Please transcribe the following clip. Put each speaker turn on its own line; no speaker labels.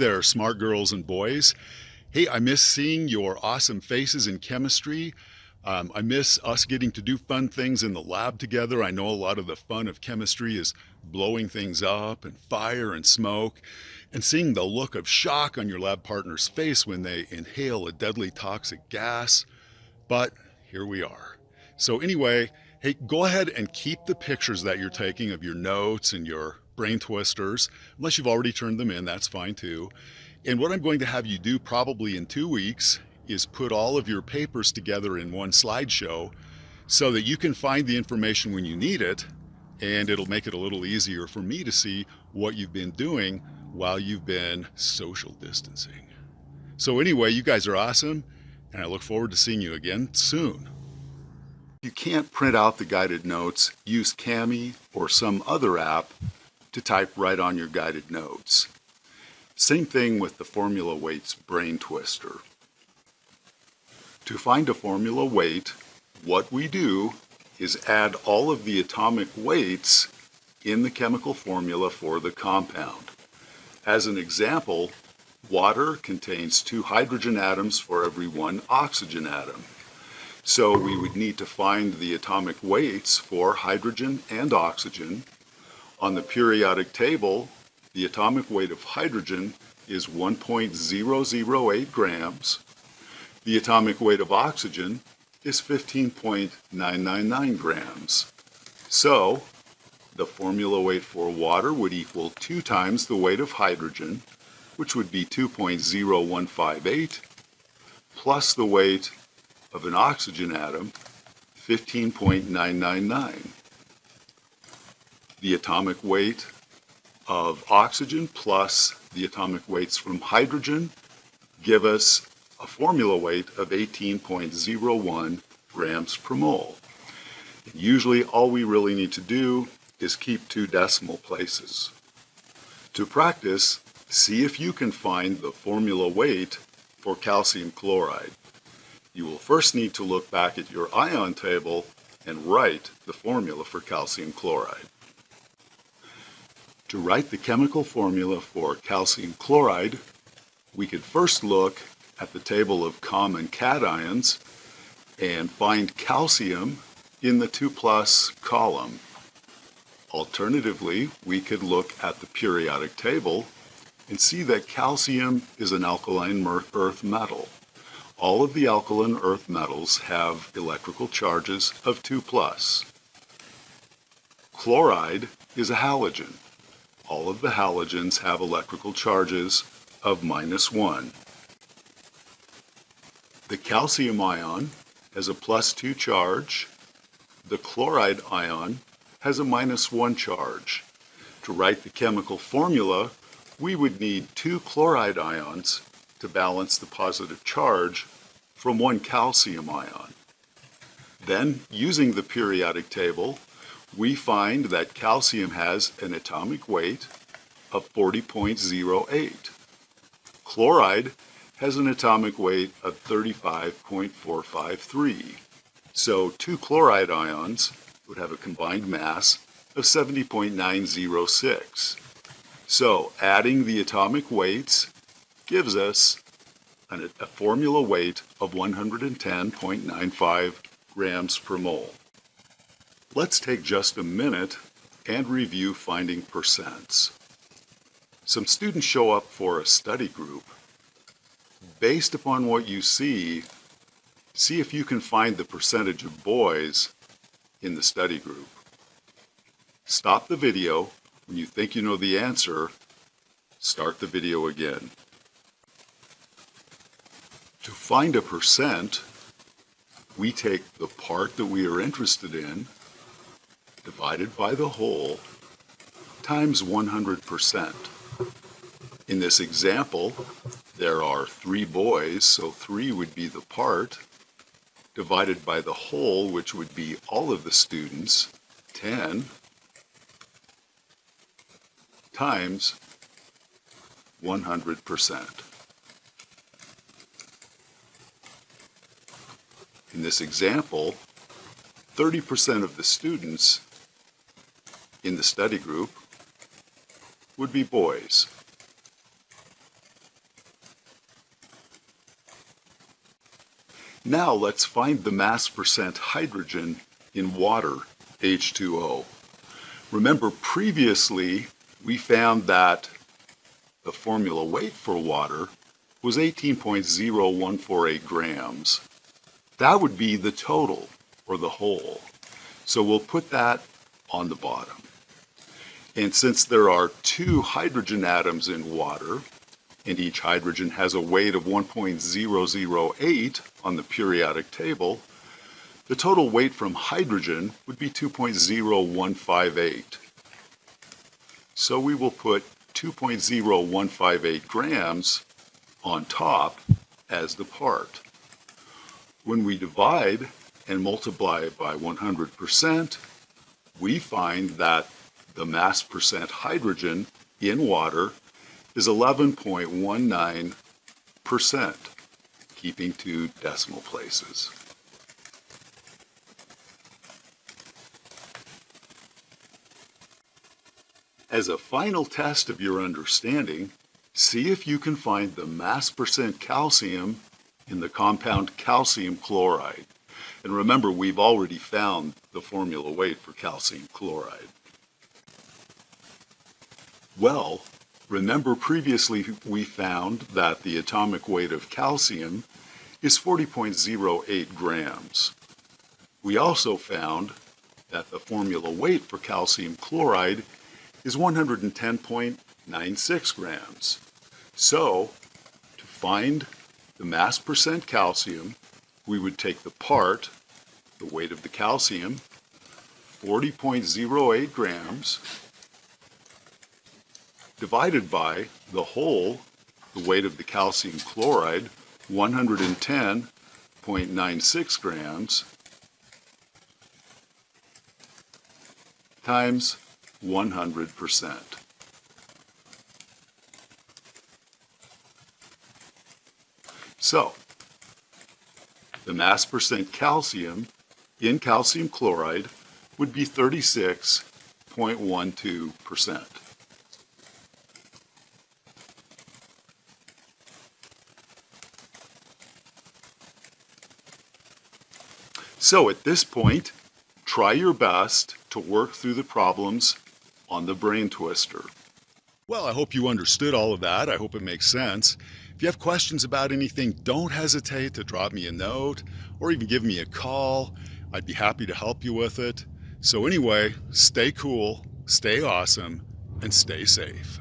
there, smart girls and boys. Hey, I miss seeing your awesome faces in chemistry. I miss us getting to do fun things in the lab together. I know a lot of the fun of chemistry is blowing things up and fire and smoke, and seeing the look of shock on your lab partner's face when they inhale a deadly toxic gas. But here we are. So anyway, hey, go ahead and keep the pictures that you're taking of your notes and your brain twisters. Unless you've already turned them in, that's fine too. And what I'm going to have you do probably in 2 weeks is put all of your papers together in one slideshow so that you can find the information when you need it, and it'll make it a little easier for me to see what you've been doing while you've been social distancing. So anyway, you guys are awesome, and I look forward to seeing you again soon. If you can't print out the guided notes, use Kami or some other app to type right on your guided notes. Same thing with the formula weights brain twister. To find a formula weight, what we do is add all of the atomic weights in the chemical formula for the compound. As an example, water contains 2 hydrogen atoms for every 1 oxygen atom. So we would need to find the atomic weights for hydrogen and oxygen. On the periodic table, the atomic weight of hydrogen is 1.008 grams. The atomic weight of oxygen is 15.999 grams. So, the formula weight for water would equal 2 times the weight of hydrogen, which would be 2.0158, plus the weight of an oxygen atom, 15.999. The atomic weight of oxygen plus the atomic weights from hydrogen give us a formula weight of 18.01 grams per mole. Usually all we really need to do is keep 2 decimal places. To practice, see if you can find the formula weight for calcium chloride. You will first need to look back at your ion table and write the formula for calcium chloride. To write the chemical formula for calcium chloride, we could first look at the table of common cations and find calcium in the 2+ column. Alternatively, we could look at the periodic table and see that calcium is an alkaline earth metal. All of the alkaline earth metals have electrical charges of 2+. Chloride is a halogen. All of the halogens have electrical charges of -1. The calcium ion has a +2 charge. The chloride ion has a -1 charge. To write the chemical formula, we would need 2 chloride ions to balance the positive charge from 1 calcium ion. Then, using the periodic table, we find that calcium has an atomic weight of 40.08. Chloride has an atomic weight of 35.453. So 2 chloride ions would have a combined mass of 70.906. So adding the atomic weights gives us a formula weight of 110.95 grams per mole. Let's take just a minute and review finding percents. Some students show up for a study group. Based upon what you see if you can find the percentage of boys in the study group. Stop the video. When you think you know the answer, start the video again. To find a percent, we take the part that we are interested in, divided by the whole, times 100%. In this example, there are 3 boys, so 3 would be the part, divided by the whole, which would be all of the students, 10, times 100%. In this example, 30% of the students in the study group would be boys. Now let's find the mass percent hydrogen in water, H2O. Remember, previously we found that the formula weight for water was 18.0148 grams. That would be the total, or the whole. So we'll put that on the bottom. And since there are 2 hydrogen atoms in water, and each hydrogen has a weight of 1.008 on the periodic table, the total weight from hydrogen would be 2.0158. So we will put 2.0158 grams on top as the part. When we divide and multiply by 100%, we find that the mass percent hydrogen in water is 11.19%, keeping 2 decimal places. As a final test of your understanding, see if you can find the mass percent calcium in the compound calcium chloride. And remember, we've already found the formula weight for calcium chloride. Well, remember previously we found that the atomic weight of calcium is 40.08 grams. We also found that the formula weight for calcium chloride is 110.96 grams. So, to find the mass percent calcium, we would take the part, the weight of the calcium, 40.08 grams, divided by the whole, the weight of the calcium chloride, 110.96 grams, times 100%. So, the mass percent calcium in calcium chloride would be 36.12%. So at this point, try your best to work through the problems on the brain twister. Well, I hope you understood all of that. I hope it makes sense. If you have questions about anything, don't hesitate to drop me a note or even give me a call. I'd be happy to help you with it. So anyway, stay cool, stay awesome, and stay safe.